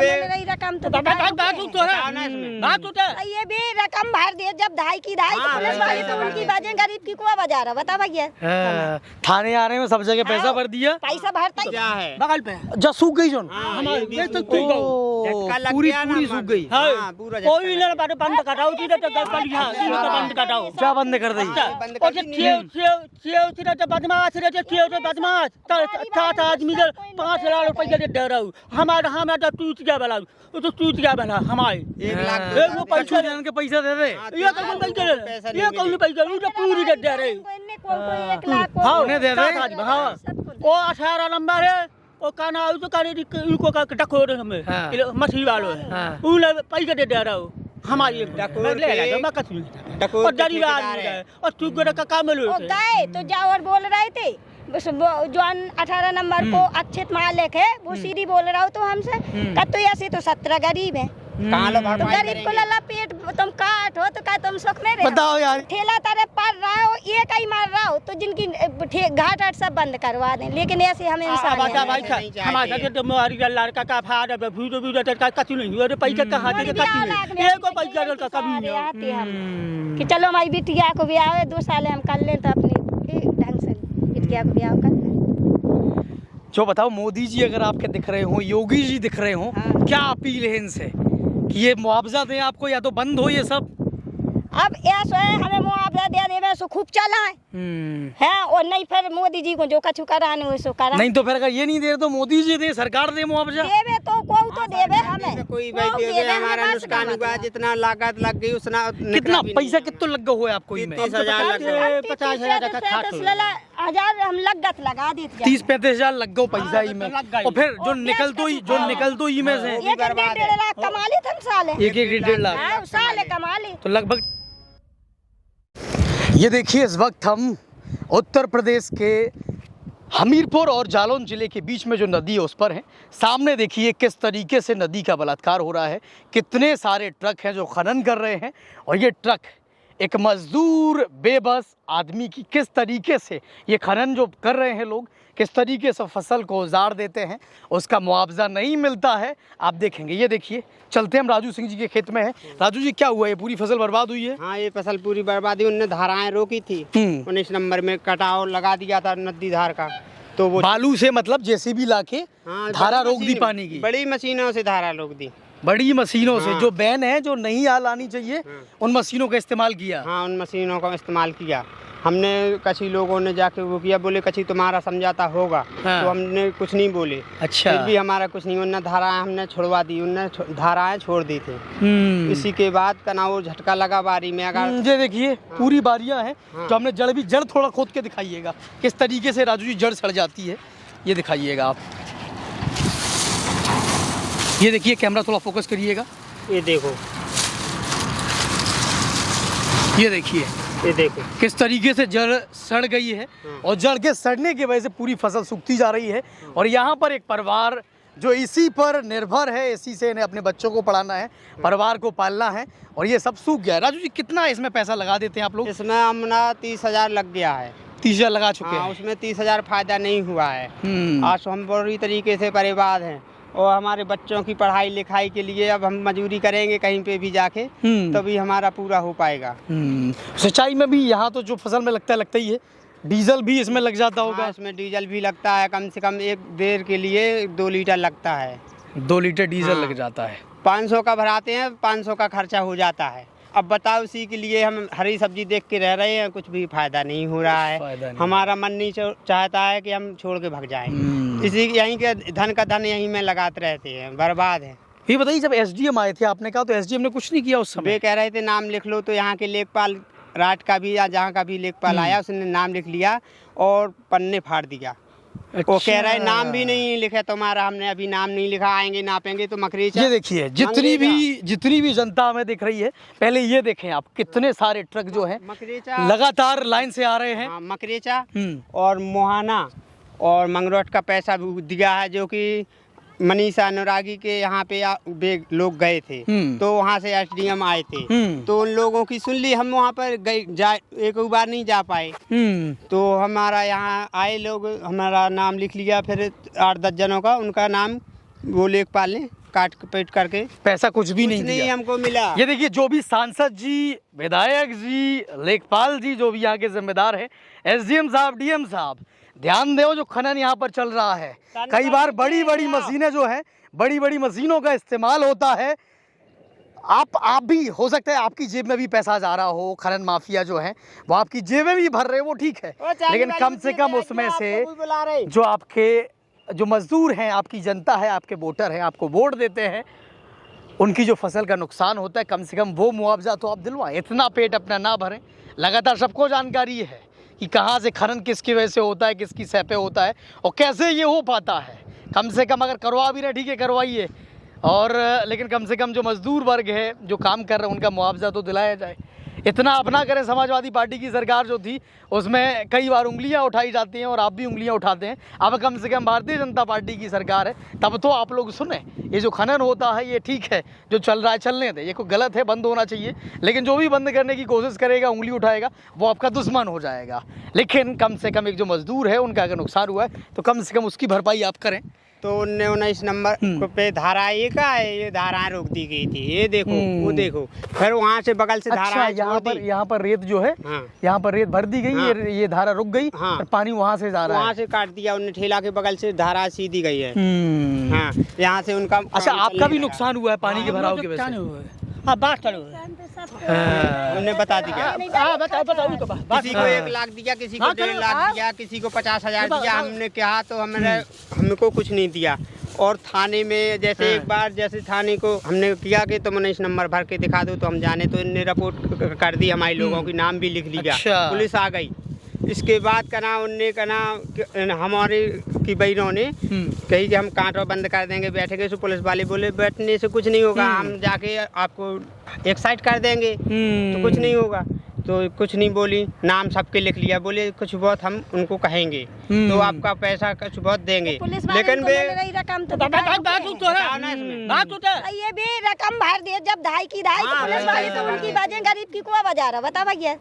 रकम तो ये भी रकम भर दिए जब ढाई की पुलिस वाले तो उनकी बाजें गरीब की को बजा रहा बता भैया। थाने आने में सब जगह पैसा भर दिया, पैसा भरता क्या है बगल पे जो सूख गई जो पूरी पूरी सूख गई। कोई ना बंद कराओ क्या बंद कर बदमाश आदमी 5,000 रुपया दे रहा हूँ हमारा तो टूट गया बला तो टूट गया बला हमारे 1 लाख पैसा के पैसा दे दे ये कौन पैसा तो पूरी दे रहे उन्हें दे दे। वो 18 नंबर है वो काना तो काने इनको का डको हमें मछली वालों है उन्हें पैसा दे रहा हूँ हमारी और तू का काम गए तो जाओ और बोल रहे थे जो 18 नंबर को अच्छित मालिक है वो सीधी बोल रहा हो तो हमसे तो ऐसे तो 17 गरीब है तो गरीब को लला पेट तुम काट हो तो क्या तुम सुख में रहे बताओ यार ठेला तारे पड़ रहा हो एक ही मार रहा हो तो जिनकी घाट हाट सब बंद करवा दें लेकिन ऐसे हमें हमारा लड़का का फाड़ कचू नहीं हुआ पैसा कहाँ कि चलो हमारी बिटिया को भी आवे 2 साल हम कर लें तो अपनी ढंग से बिटिया को ब्याह कर लें। जो बताओ मोदी जी अगर आपके दिख रहे हो, योगी जी दिख रहे हो, क्या अपील है इनसे कि ये मुआवजा दें आपको या तो बंद हो ये सब? अब ऐसा है हमें मुआवजा देने में सो खूब चला है और नहीं फिर मोदी जी को जो कछु कराने वैसो करा नहीं तो फिर अगर ये नहीं दे रहे तो मोदी जी दे, सरकार दे मुआवजा देवे तो कोई तो देवे हमें कोई भाई देवे हमारा नुकसान हुआ जितना लागत लग गई उतना कितना पैसा कितना लग हुआ है आपको? 50,000 हम लागत लगा देते 30-35,000 लग गो पैसा ही में और फिर जो निकल तो ही में से 1.5 लाख कमा ली थम साले 1.5 लाख साले कमा ली तो लगभग। ये देखिए इस वक्त हम उत्तर प्रदेश के हमीरपुर और जालौन जिले के बीच में जो नदी है उस पर है। सामने देखिए किस तरीके से नदी का बलात्कार हो रहा है, कितने सारे ट्रक हैं जो खनन कर रहे हैं और ये ट्रक एक मजदूर बेबस आदमी की किस तरीके से ये खनन जो कर रहे हैं लोग किस तरीके से फसल को उजाड़ देते हैं, उसका मुआवजा नहीं मिलता है। आप देखेंगे, ये देखिए चलते हम राजू सिंह जी के खेत में हैं। राजू जी क्या हुआ, ये पूरी फसल बर्बाद हुई है? हाँ ये फसल पूरी बर्बाद हुई, उनने धाराएं रोकी थी 19 नंबर में कटाव लगा दिया था नदी धार का तो वो बालू से मतलब जेसीबी लाके धारा रोक दी, पानी की बड़ी मशीनों से धारा रोक दी, बड़ी मशीनों से जो बैन है जो नहीं आ लानी चाहिए उन मशीनों का इस्तेमाल किया। हाँ उन मशीनों का इस्तेमाल किया हमने। कई लोगों ने जाके वो किया, बोले कई तुम्हारा समझाता होगा तो हमने कुछ नहीं बोले। अच्छा फिर भी हमारा कुछ नहीं, उन्होंने धाराएं हमने छुड़वा दी, उन्होंने धाराएं छोड़ दी थे। इसी के बाद कनाव झटका लगा बारी में। अगर ये देखिए पूरी बारियां हैं तो हमने जड़ थोड़ा खोद के दिखाइएगा किस तरीके से राजू जी जड़ सड़ जाती है, ये दिखाइएगा आप। ये देखिए कैमरा थोड़ा फोकस करिएगा, ये देखो, ये देखिए, ये देखो किस तरीके से जड़ सड़ गई है और जड़ के सड़ने की वजह से पूरी फसल सूखती जा रही है। और यहाँ पर एक परिवार जो इसी पर निर्भर है, इसी से इन्हें अपने बच्चों को पढ़ाना है, परिवार को पालना है और ये सब सूख गया है। राजू जी कितना इसमें पैसा लगा देते हैं आप लोग? इसमें हमने 30,000 लग गया है। 30,000 लगा चुके हैं। उसमें 30,000 फायदा नहीं हुआ है। आज हम पूरी तरीके से बर्बाद हैं और हमारे बच्चों की पढ़ाई लिखाई के लिए अब हम मजदूरी करेंगे कहीं पे भी जाके तभी हमारा पूरा हो पाएगा। सिंचाई में भी यहाँ तो जो फसल में लगता ही है, डीजल भी इसमें लग जाता होगा। इसमें डीजल भी लगता है, कम से कम एक देर के लिए 2 लीटर लगता है। 2 लीटर डीजल लग जाता है। 500 का भराते हैं, 500 का खर्चा हो जाता है। अब बताओ उसी के लिए हम हरी सब्जी देख के रह रहे हैं, कुछ भी फायदा नहीं हो रहा है। हमारा मन नहीं चाहता है कि हम छोड़ के भाग जाएं। इसी यहीं के धन का धन यहीं में लगाते रहते हैं, बर्बाद है। ये बताइए जब एसडीएम आए थे आपने कहा तो एसडीएम ने कुछ नहीं किया उस समय? वे कह रहे थे नाम लिख लो, तो यहाँ के लेखपाल राट का भी या जहाँ का भी लेखपाल आया उसने नाम लिख लिया और पन्ने फाड़ दिया। अच्छा। वो कह रहे नाम भी नहीं लिखा तुम्हारा, हमने अभी नाम नहीं लिखा, आएंगे नापेंगे तो मकरीचा। ये देखिए जितनी भी जनता हमें दिख रही है, पहले ये देखें आप कितने सारे ट्रक जो हैं लगातार लाइन से आ रहे हैं। मकरीचा और मोहाना और मंगरोट का पैसा भी दिया है, जो कि मनीषा अनुरागी के यहाँ पे लोग गए थे तो वहाँ से एसडीएम आए थे तो उन लोगों की सुन ली। हम वहाँ पर एक बार नहीं जा पाए तो हमारा यहाँ आए लोग, हमारा नाम लिख लिया, फिर 8-10 जनों का उनका नाम वो लेखपाल ने काट पीट करके पैसा कुछ भी नहीं नहीं दिया। हमको मिला। ये देखिए, जो भी सांसद जी, विधायक जी, लेखपाल जी, जो भी यहाँ के जिम्मेदार हैं, एसडीएम साहब, डीएम साहब, ध्यान दो जो खनन यहाँ पर चल रहा है। कई बार बड़ी बड़ी मशीनें जो है, बड़ी बड़ी मशीनों का इस्तेमाल होता है। आप भी हो सकता है आपकी जेब में भी पैसा जा रहा हो, खनन माफिया जो है वो आपकी जेब में भी भर रहे, वो ठीक है, लेकिन कम से कम उसमें से जो आपके जो मजदूर हैं, आपकी जनता है, आपके वोटर हैं, आपको वोट देते हैं, उनकी जो फसल का नुकसान होता है, कम से कम वो मुआवजा तो आप दिलवाएं। इतना पेट अपना ना भरें। लगातार सबको जानकारी है कि कहाँ से खनन किसकी वजह से होता है, किसकी सह पे होता है और कैसे ये हो पाता है। कम से कम अगर करवा भी रहे, ठीक है, करवाइए, और लेकिन कम से कम जो मजदूर वर्ग है, जो काम कर रहे हैं, उनका मुआवजा तो दिलाया जाए। इतना अपना करें। समाजवादी पार्टी की सरकार जो थी उसमें कई बार उंगलियां उठाई जाती हैं और आप भी उंगलियां उठाते हैं। अब कम से कम भारतीय जनता पार्टी की सरकार है, तब तो आप लोग सुने। ये जो खनन होता है ये ठीक है, जो चल रहा है चलने दें, ये कोई गलत है, बंद होना चाहिए, लेकिन जो भी बंद करने की कोशिश करेगा, उंगली उठाएगा, वो आपका दुश्मन हो जाएगा। लेकिन कम से कम एक जो मजदूर है उनका अगर नुकसान हुआ है तो कम से कम उसकी भरपाई आप करें। तो 19 नंबर पे धारा ये का है, ये धाराएं रोक दी गई थी। ये देखो, वो देखो, फिर वहाँ से बगल से अच्छा, धाराएं यहाँ पर रेत जो है, यहाँ पर रेत भर दी गई। हाँ। ये धारा रुक गई और पानी वहाँ से जा रहा है। वहाँ से काट दिया उन्होंने, ठेला के बगल से धारा सीधी गई है। हाँ, यहाँ से उनका। अच्छा, आपका भी नुकसान हुआ है पानी के भराव की वजह से? हाँ, बात करो, हमने बता दिया। बताओ किसी को 1 लाख दिया, किसी को 1.5 लाख दिया, किसी को 50,000 दिया। हमने कहा तो हमको कुछ नहीं दिया। और थाने में जैसे एक बार जैसे थाने को हमने किया कि तुम 19 नंबर भर के दिखा दो तो हम जाने, तो इनने रिपोर्ट कर दी, हमारे लोगों की नाम भी लिख लिया। अच्छा। पुलिस आ गई। इसके बाद का नाम उनने का नाम हमारे की बहनों ने कही कि हम कांटो बंद कर देंगे, बैठेंगे। सो पुलिस वाले बोले बैठने से कुछ नहीं होगा, हम जाके आपको एक साइड कर देंगे, तो कुछ नहीं होगा। तो कुछ नहीं बोली, नाम सबके लिख लिया। बोले कुछ बहुत हम उनको कहेंगे तो आपका पैसा कुछ बहुत देंगे, लेकिन रकम तो बात ये भी रकम भर दिए जब ढाई की पुलिस वाले तो उनकी बाजें गरीब की कुआ बजा रहा। बता भैया,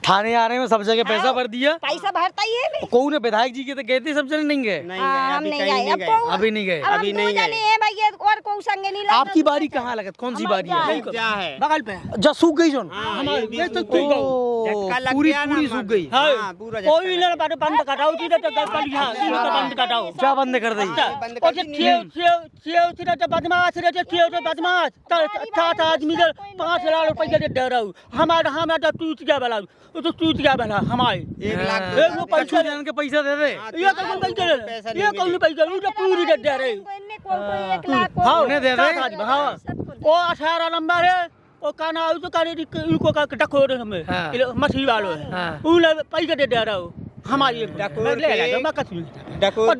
थाने आने में सब जगह पैसा भर दिया, पैसा भरता ही है। कौन विधायक जी के तो गए थे, सब जने नहीं गए? हम नहीं गए, अभी नहीं गए। अभी नहीं गए भैया, और कोई संगे नहीं। आपकी बारी कहाँ लगत? कौन सी बारी है? क्या है बगल पे जा सूख गई जो पूरी सूख गई। कोई ना बंद कराओ, क्या बंद कर दी? बदमाश बदमाश 7 आदमी 5,000 रुपया दे रहा हूँ। हमारा टूट गया वाला, तो टूट गया वाला हमारे 1 लाख वो पैसा के पैसा दे दे। ये कौन पैसा, ये कौन पैसा, ये तो पूरी दे रहे। हाँ, उन्हें दे दे। हाँ, वो 18 नंबर है, वो काना तो काने इनको का डको रे हमें मछली वालों है, उन्हें पैसा दे रहा हूँ। हमारी डको और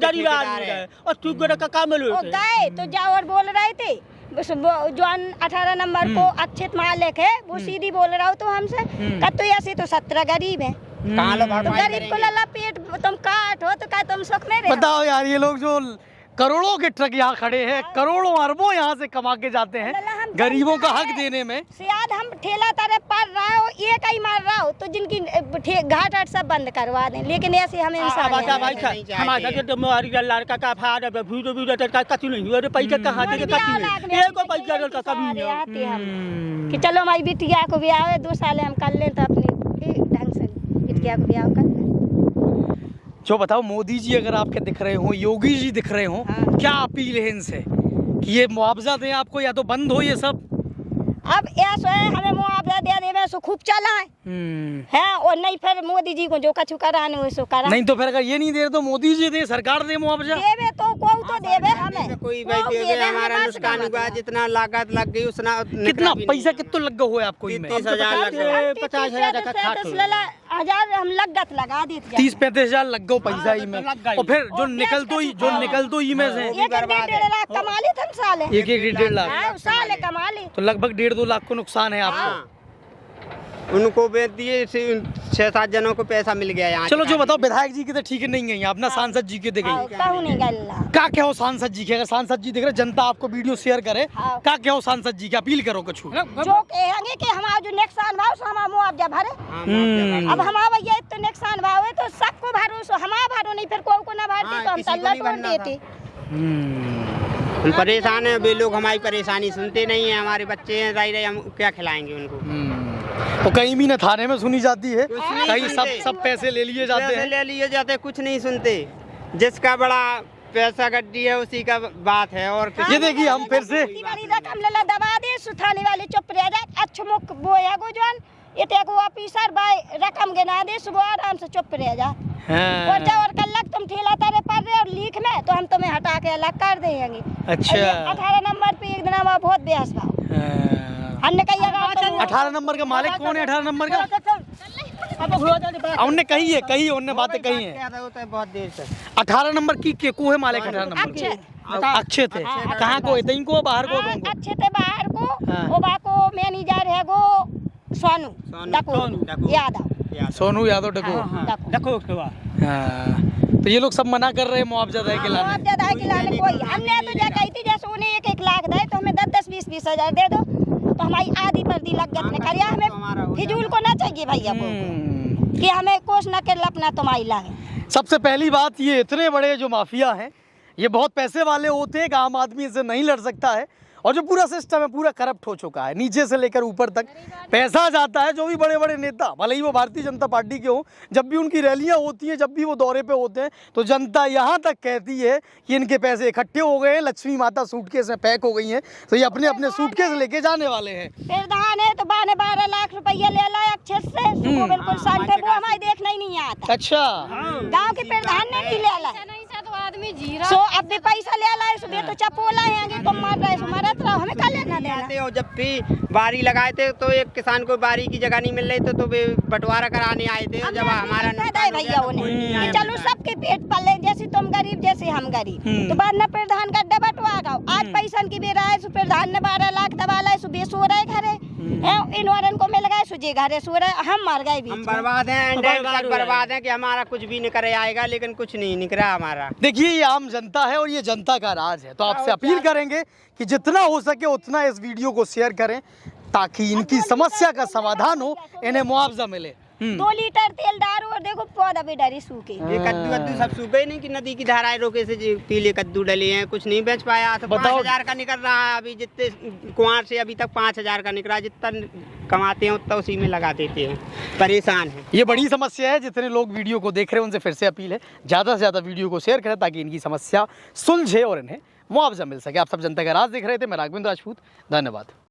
चुगड़ का काम गए तो जाओ और बोल रहे थे जो 18 नंबर को अच्छित मालिक है, वो सीधी बोल रहा हो तो हमसे तो ऐसे तो 17 गरीब है, तो गरीब को लला पेट तुम काटो तो क्या तुम सुख में रहो? बताओ यार, ये लोग जो करोड़ों के ट्रक यहाँ खड़े हैं, करोड़ों अरबों यहाँ से कमा के जाते हैं गरीबों का हक देने में। शायद हम ठेला तारे पर रहा हो, एक ही मार रहा हो तो जिनकी घाट हाट सब बंद करवा दें, लेकिन ऐसे हमें इंसान हमारा तो मोबाइल लड़का का फाड़ वीडियो वीडियो का कति नहीं हुआ, पैसा कहाँ से कति नहीं, एको पैसा का कमी नहीं कि चलो हमारी बिटिया को ब्याह 2 साल हम कर लें तो अपनी ढंग से बिटिया को ब्याह कर लें। जो बताओ, मोदी जी अगर आपके दिख रहे हो, योगी जी दिख रहे हो, क्या अपील है इनसे कि ये मुआवजा दें आपको या तो बंद हो ये सब? अब ऐसा है, हमें मुआवजा देने में सो खूब चला है और नहीं फिर मोदी जी को जो कछु कराने वो सो करा। नहीं तो फिर अगर ये नहीं दे तो मोदी जी दे, सरकार दे मुआवजा। देवे तो कोई तो देवे हमें, कोई भाई देवे। हमारा नुकसान हुआ, जितना लागत लग गई उतना कितना पैसा कितना लग हुआ है आपको? 30,000 लग गए, 50,000 हम लागत लगा देते। 30-35,000 लग गए पैसा ही में, और फिर जो निकल तो ही में से 1.5 लाख कमा ली थे साले, 1-1.5 लाख साले कमा ली, तो लगभग 1.5-2 लाख को नुकसान है आपको। उनको बेच दिए, 6-7 जनों को पैसा मिल गया यहाँ। चलो, जो बताओ, विधायक जी के तो ठीक है नहीं है, अपना सांसद जी के देखे क्या क्या हो सांसद जी के? अगर सांसद जी देख रहे, जनता आपको वीडियो शेयर करे, क्या क्या हो सांसद जी की अपील करो कुछ जो कहेंगे कि हमारा जो नुकसान भाव सो हमारा मुआवजा भरे। अब हमारा भैया इतना नुकसान भाव है तो सबको भरो, सो हमारा भरो, नहीं फिर कोई को ना भरते तो हम तल्ला तोड़ देते। हम परेशान हैं, वे लोग हमारी परेशानी सुनते नहीं हैं। हमारे बच्चे हैं रह रहे, हम क्या खिलाएंगे उनको। तो कहीं भी ना थाने में सुनी जाती है, कुछ नहीं कहीं सुनते। सब पैसे ले लिए जाते हैं। ले लिए जाते, कुछ नहीं सुनते। जिसका बड़ा पैसा गड्डी है उसी का बात है। और ये देखिए हम फिर से बड़ी रकम लला दबा दे, सुथाने वाले चुप रह जाए। अच्छ मुख बोया गो जवान इते को ऑफिसर भाई रकम गिना दे, सुबह आराम से चुप रह जा। हाँ। और जब और कल तुम ठेला तारे पर रहे और लीक में तो हम तुम्हें हटा के अलग कर देंगे। अच्छा। 18 नंबर पे एक दिन वहाँ बहुत बेहस भाव हमने कही 18 नंबर का मालिक कौन है? 18 नंबर का उनने कही है, कही उनने बातें कही है। बहुत देर से 18 नंबर की को है मालिक? 18 नंबर अच्छे थे। कहाँ को है? तई को बाहर को? अच्छे थे बाहर को। वो बाको मैनेजर है गो सोनू यादव। सोनू यादव डको। देखो उसके बाद हाँ। तो ये लोग सब मना कर रहे हैं मुआवजा दे के लाने। मुआवजा दे के लाने कोई हमने तो जा कही थी जैसे उन्हें 1-1 लाख दे तो हमें 10-10 20-20 हजार दे दो तो हमारी आधी पर्दी लग गई। करिया हमें फिजूल को ना चाहिए भैया कि हमें कोश न कर अपना तुम्हारी लागे। सबसे पहली बात, ये इतने बड़े जो माफिया हैं ये बहुत पैसे वाले होते हैं, आम आदमी इनसे नहीं लड़ सकता है। और जो पूरा सिस्टम है पूरा करप्ट हो चुका है, नीचे से लेकर ऊपर तक पैसा जाता है। जो भी बड़े बड़े नेता, भले ही वो भारतीय जनता पार्टी के हों, जब भी उनकी रैलियां होती हैं, जब भी वो दौरे पे होते हैं तो जनता यहाँ तक कहती है कि इनके पैसे इकट्ठे हो गए हैं, लक्ष्मी माता सूटकेस में पैक हो गई हैं, तो ये अपने अपने सूटकेस लेके जाने वाले हैं। प्रधान है तो 12 लाख रुपया ले लाया अच्छे से, वो बिल्कुल शांत है, वो हमारे देखना ही नहीं आता। अच्छा। गाँव के प्रधान ने नहीं ले लाया सो अब भी पैसा ले लाए, सुबह तो चपोला है तुम मार रहे मरत रहो, हमें क्या लेना देना। जब भी बारी लगाए थे तो एक किसान को बारी की जगह नहीं मिल रही तो वे बंटवारा कराने आए थे। जब हमारा भैया उन्हें चलो सबके पेट पले, जैसे तुम गरीब जैसे हम गरीब, तो बाद में प्रधान का बंटवारा। आज पैसा की बेरा है, प्रधान ने 12 लाख दबा लाए, सुबह सो रहे घरे इन को मिल गए, सुजे घरे सो रहे, हम मर गए। हम बर्बाद हैं, बर्बाद हैं कि हमारा कुछ भी निकल आएगा, लेकिन कुछ नहीं निकला हमारा। देखिए ये आम जनता है और ये जनता का राज है, तो आपसे अपील करेंगे कि जितना हो सके उतना इस वीडियो को शेयर करें ताकि इनकी समस्या का समाधान हो, इन्हें मुआवजा मिले। 2 लीटर तेल डालो और देखो पौधा भी डरी सूखे। ये कद्दू सब सूखे नहीं कि नदी की धाराएं रोके से पीले कद्दू डले हैं, कुछ नहीं बेच पाया। तो 5,000 का निकल रहा है अभी, जितने कुआर से अभी तक 5,000 का निकला, जितना कमाते हैं उतना उसी में लगा देते हैं। परेशान है, ये बड़ी समस्या है। जितने लोग वीडियो को देख रहे हैं उनसे फिर से अपील है ज़्यादा से ज़्यादा वीडियो को शेयर करें ताकि इनकी समस्या सुलझे और इन्हें मुआवजा मिल सके। आप सब जनता का राज देख रहे थे, मैं राघवेंद्र राजपूत, धन्यवाद।